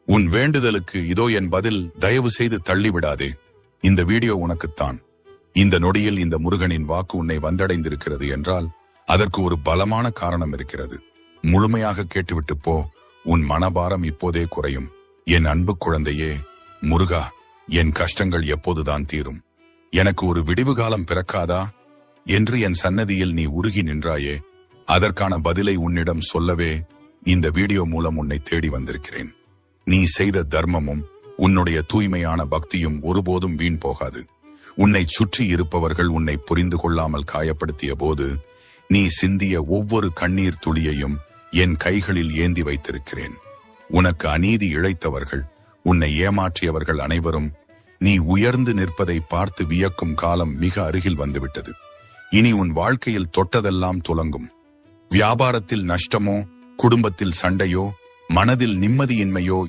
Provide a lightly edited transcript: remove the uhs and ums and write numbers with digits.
உன் வேண்டுதலுக்கு இதோ என் பதில், தயவு செய்து தள்ளிவிடாதே. இந்த வீடியோ உனக்குத்தான். இந்த நொடியில் இந்த முருகனின் வாக்கு உன்னை வந்தடைந்திருக்கிறது என்றால் அதற்கு ஒரு பலமான காரணம் இருக்கிறது. முழுமையாக கேட்டுவிட்டு போ. உன் மனபாரம் இப்போதே குறையும். என் அன்பு குழந்தையே, முருகா, என் கஷ்டங்கள் எப்போதுதான் தீரும்? எனக்கு ஒரு விடிவு காலம் பிறக்காதா என்று என் சன்னதியில் நீ உருகி நின்றாயே, அதற்கான பதிலை உன்னிடம் சொல்லவே இந்த வீடியோ மூலம் உன்னை தேடி வந்திருக்கிறேன். நீ செய்த தர்மமும் உன்னுடைய தூய்மையான பக்தியும் ஒருபோதும் வீண் போகாது. உன்னை சுற்றி இருப்பவர்கள் உன்னை புரிந்து கொள்ளாமல் காயப்படுத்திய போது நீ சிந்திய ஒவ்வொரு கண்ணீர் துளியையும் என் கைகளில் ஏந்தி வைத்திருக்கிறேன். உனக்கு அநீதி இழைத்தவர்கள், உன்னை ஏமாற்றியவர்கள் அனைவரும் நீ உயர்ந்து நிற்பதை பார்த்து வியக்கும் காலம் மிக அருகில் வந்துவிட்டது. இனி உன் வாழ்க்கையில் தொட்டதெல்லாம் துலங்கும். வியாபாரத்தில் நஷ்டமோ, குடும்பத்தில் சண்டையோ, மனதில் நிம்மதியின்மையோ